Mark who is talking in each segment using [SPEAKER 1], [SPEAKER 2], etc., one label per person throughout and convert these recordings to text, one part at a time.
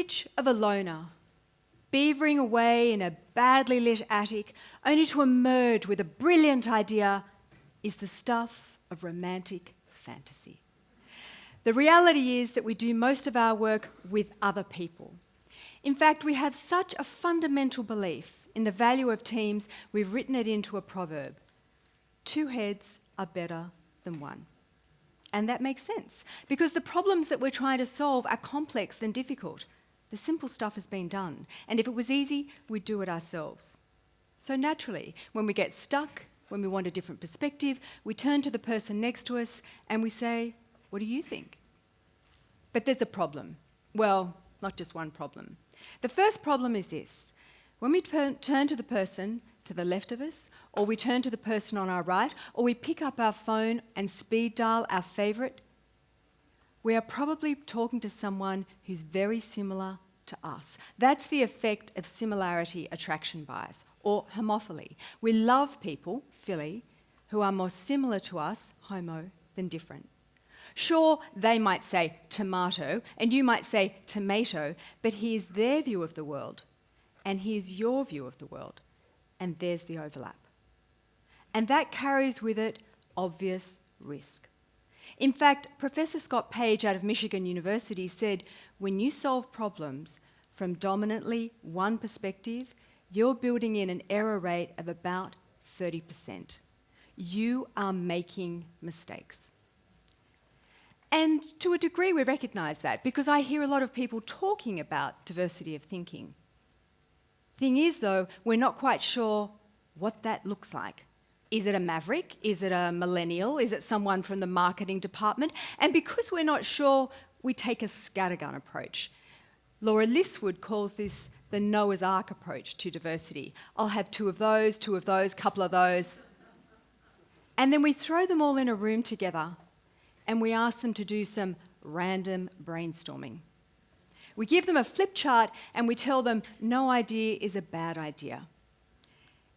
[SPEAKER 1] image of a loner, beavering away in a badly lit attic, only to emerge with a brilliant idea, is the stuff of romantic fantasy. The reality is that we do most of our work with other people. In fact, we have such a fundamental belief in the value of teams, we've written it into a proverb. 2 heads are better than 1. And that makes sense, because the problems that we're trying to solve are complex and difficult. The simple stuff has been done, and if it was easy, we'd do it ourselves. So naturally, when we get stuck, when we want a different perspective, we turn to the person next to us and we say, "What do you think?" But there's a problem. Well, not just one problem. The first problem is this. When we turn to the person to the left of us, or we turn to the person on our right, or we pick up our phone and speed dial our favourite, we are probably talking to someone who's very similar to us. That's the effect of similarity attraction bias, or homophily. We love people, phily, who are more similar to us, homo, than different. Sure, they might say tomato, and you might say tomato, but here's their view of the world, and here's your view of the world, and there's the overlap. And that carries with it obvious risk. In fact, Professor Scott Page out of Michigan University said, when you solve problems from dominantly one perspective, you're building in an error rate of about 30%. You are making mistakes. And to a degree we recognise that, because I hear a lot of people talking about diversity of thinking. Thing is though, we're not quite sure what that looks like. Is it a maverick? Is it a millennial? Is it someone from the marketing department? And because we're not sure, we take a scattergun approach. Laura Liswood calls this the Noah's Ark approach to diversity. I'll have 2 of those, couple of those. And then we throw them all in a room together and we ask them to do some random brainstorming. We give them a flip chart and we tell them no idea is a bad idea.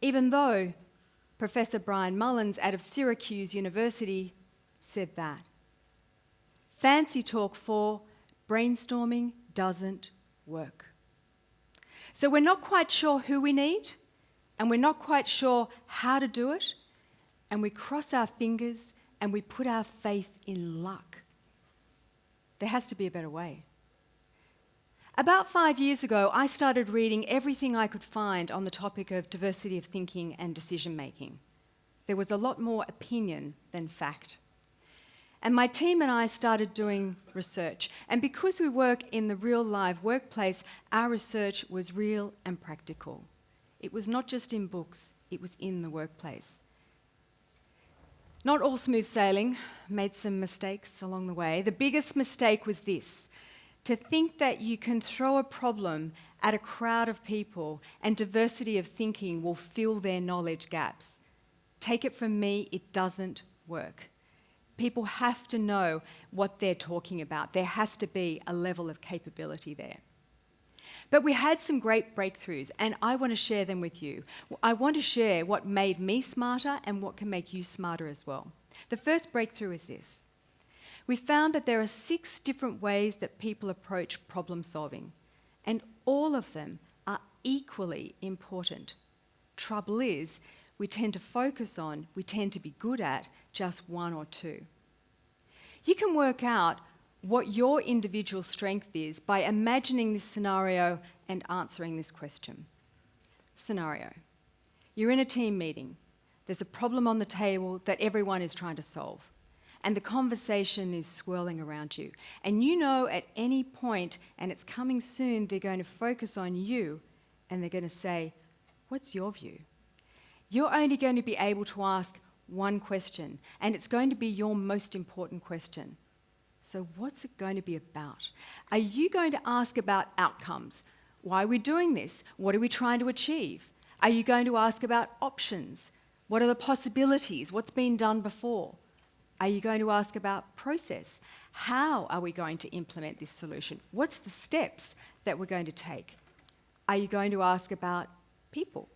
[SPEAKER 1] Even though Professor Brian Mullins out of Syracuse University said that. Fancy talk for brainstorming doesn't work. So we're not quite sure who we need, and we're not quite sure how to do it, and we cross our fingers and we put our faith in luck. There has to be a better way. About 5 years ago, I started reading everything I could find on the topic of diversity of thinking and decision making. There was a lot more opinion than fact. And my team and I started doing research. And because we work in the real live workplace, our research was real and practical. It was not just in books, it was in the workplace. Not all smooth sailing, made some mistakes along the way. The biggest mistake was this: to think that you can throw a problem at a crowd of people and diversity of thinking will fill their knowledge gaps. Take it from me, it doesn't work. People have to know what they're talking about. There has to be a level of capability there. But we had some great breakthroughs, and I want to share them with you. I want to share what made me smarter and what can make you smarter as well. The first breakthrough is this. We found that there are 6 different ways that people approach problem solving, and all of them are equally important. Trouble is, we tend to be good at just 1 or 2. You can work out what your individual strength is by imagining this scenario and answering this question. Scenario. You're in a team meeting. There's a problem on the table that everyone is trying to solve. And the conversation is swirling around you. And you know at any point, and it's coming soon, they're going to focus on you and they're going to say, "What's your view?" You're only going to be able to ask one question, and it's going to be your most important question. So what's it going to be about? Are you going to ask about outcomes? Why are we doing this? What are we trying to achieve? Are you going to ask about options? What are the possibilities? What's been done before? Are you going to ask about process? How are we going to implement this solution? What's the steps that we're going to take? Are you going to ask about people?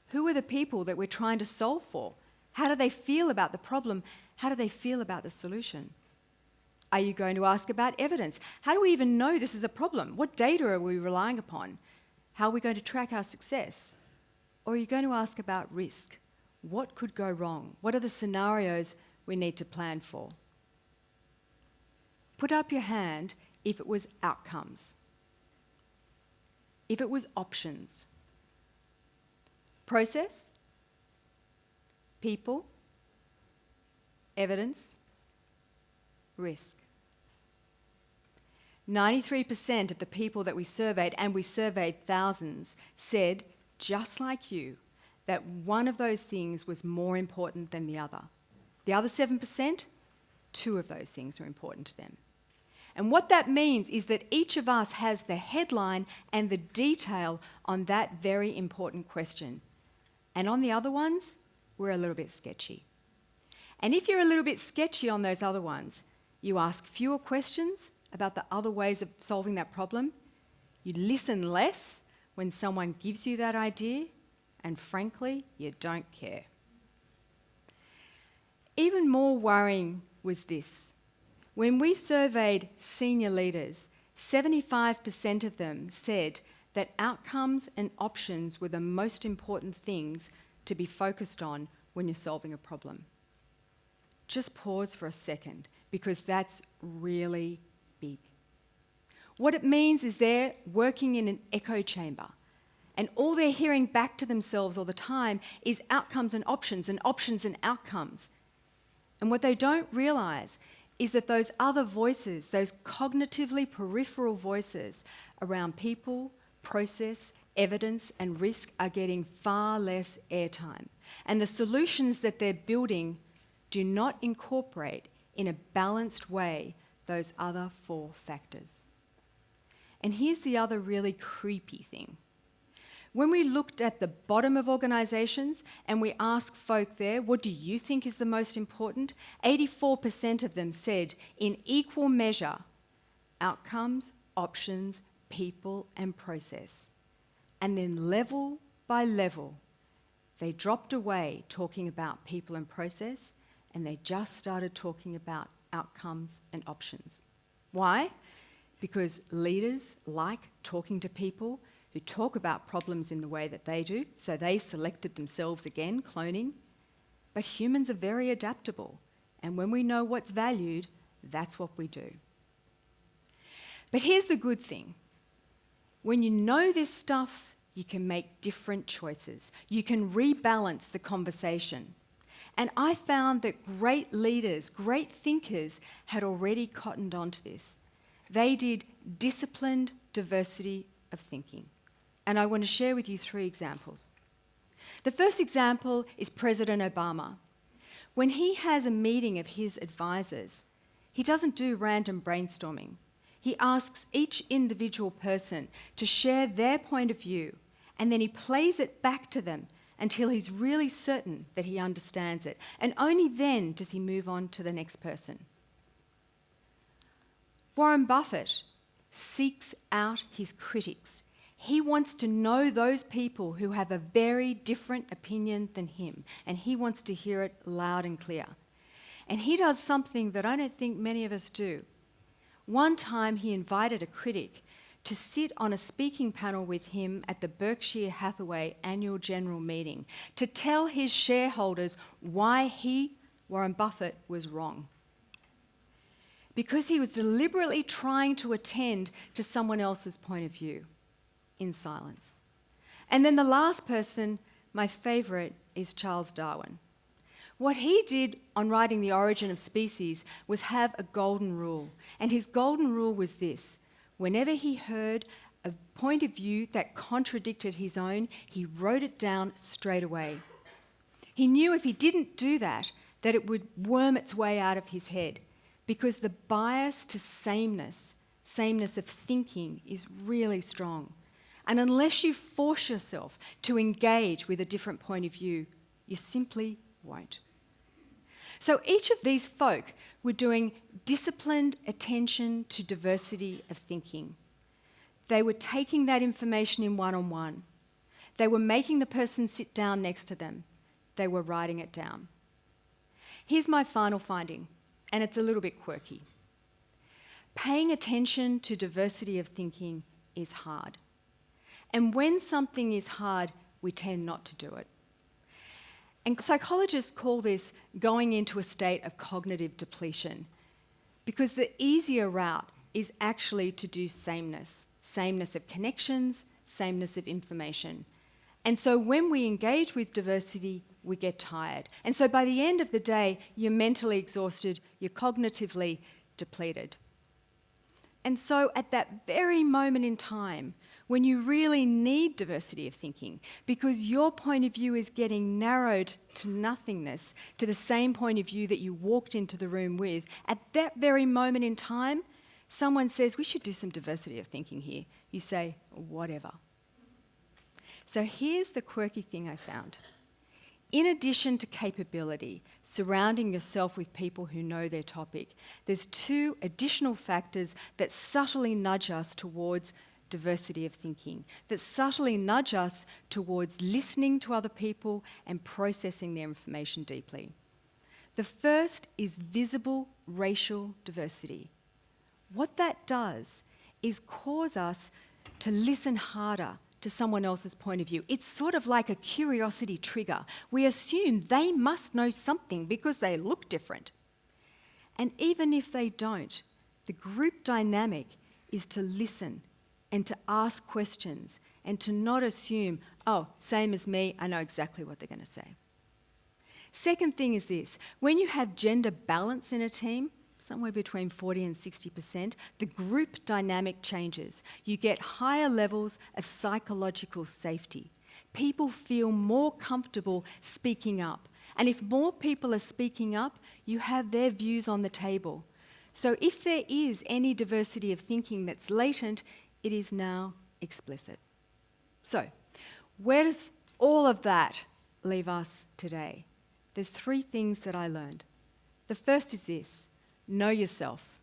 [SPEAKER 1] Who are the people that we're trying to solve for? How do they feel about the problem? How do they feel about the solution? Are you going to ask about evidence? How do we even know this is a problem? What data are we relying upon? How are we going to track our success? Or are you going to ask about risk? What could go wrong? What are the scenarios we need to plan for? Put up your hand if it was outcomes, if it was options, process, people, evidence, risk. 93% of the people that we surveyed, and we surveyed thousands, said, just like you, that one of those things was more important than the other. The other 7%, two of those things are important to them. And what that means is that each of us has the headline and the detail on that very important question. And on the other ones, we're a little bit sketchy. And if you're a little bit sketchy on those other ones, you ask fewer questions about the other ways of solving that problem, you listen less when someone gives you that idea, and frankly, you don't care. Even more worrying was this. When we surveyed senior leaders, 75% of them said that outcomes and options were the most important things to be focused on when you're solving a problem. Just pause for a second, because that's really big. What it means is they're working in an echo chamber, and all they're hearing back to themselves all the time is outcomes and options and options and outcomes. And what they don't realise is that those other voices, those cognitively peripheral voices around people, process, evidence and risk are getting far less airtime. And the solutions that they're building do not incorporate in a balanced way those other four factors. And here's the other really creepy thing. When we looked at the bottom of organisations and we asked folk there, what do you think is the most important? 84% of them said, in equal measure, outcomes, options, people and process. And then level by level, they dropped away talking about people and process, and they just started talking about outcomes and options. Why? Because leaders like talking to people who talk about problems in the way that they do, so they selected themselves again, cloning. But humans are very adaptable, and when we know what's valued, that's what we do. But here's the good thing. When you know this stuff, you can make different choices. You can rebalance the conversation. And I found that great leaders, great thinkers, had already cottoned onto this. They did disciplined diversity of thinking. And I want to share with you 3 examples. The first example is President Obama. When he has a meeting of his advisors, he doesn't do random brainstorming. He asks each individual person to share their point of view, and then he plays it back to them until he's really certain that he understands it. And only then does he move on to the next person. Warren Buffett seeks out his critics. He wants to know those people who have a very different opinion than him, and he wants to hear it loud and clear. And he does something that I don't think many of us do. One time he invited a critic to sit on a speaking panel with him at the Berkshire Hathaway annual general meeting to tell his shareholders why he, Warren Buffett, was wrong. Because he was deliberately trying to attend to someone else's point of view. In silence. And then the last person, my favourite, is Charles Darwin. What he did on writing The Origin of Species was have a golden rule. And his golden rule was this: whenever he heard a point of view that contradicted his own, he wrote it down straight away. He knew if he didn't do that, that it would worm its way out of his head, because the bias to sameness of thinking, is really strong. And unless you force yourself to engage with a different point of view, you simply won't. So each of these folk were doing disciplined attention to diversity of thinking. They were taking that information in one-on-one. They were making the person sit down next to them. They were writing it down. Here's my final finding, and it's a little bit quirky. Paying attention to diversity of thinking is hard. And when something is hard, we tend not to do it. And psychologists call this going into a state of cognitive depletion, because the easier route is actually to do sameness of connections, sameness of information. And so when we engage with diversity, we get tired. And so by the end of the day, you're mentally exhausted, you're cognitively depleted. And so at that very moment in time, when you really need diversity of thinking, because your point of view is getting narrowed to nothingness, to the same point of view that you walked into the room with, at that very moment in time, someone says, we should do some diversity of thinking here. You say, whatever. So here's the quirky thing I found. In addition to capability, surrounding yourself with people who know their topic, there's 2 additional factors that subtly nudge us towards diversity of thinking, that subtly nudge us towards listening to other people and processing their information deeply. The first is visible racial diversity. What that does is cause us to listen harder to someone else's point of view. It's sort of like a curiosity trigger. We assume they must know something because they look different. And even if they don't, the group dynamic is to listen and to ask questions and to not assume, oh, same as me, I know exactly what they're going to say. Second thing is this: when you have gender balance in a team, somewhere between 40 and 60%, the group dynamic changes. You get higher levels of psychological safety. People feel more comfortable speaking up. And if more people are speaking up, you have their views on the table. So if there is any diversity of thinking that's latent, it is now explicit. So, where does all of that leave us today? There's 3 things that I learned. The first is this: know yourself.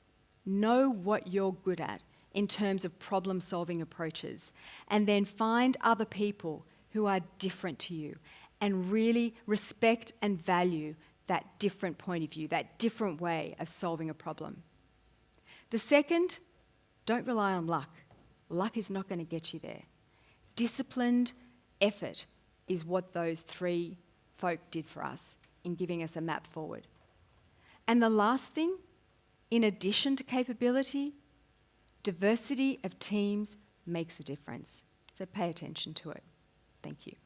[SPEAKER 1] Know what you're good at in terms of problem-solving approaches, and then find other people who are different to you and really respect and value that different point of view, that different way of solving a problem. The second, don't rely on luck. Luck is not going to get you there. Disciplined effort is what those 3 folk did for us in giving us a map forward. And the last thing, in addition to capability, diversity of teams makes a difference. So pay attention to it. Thank you.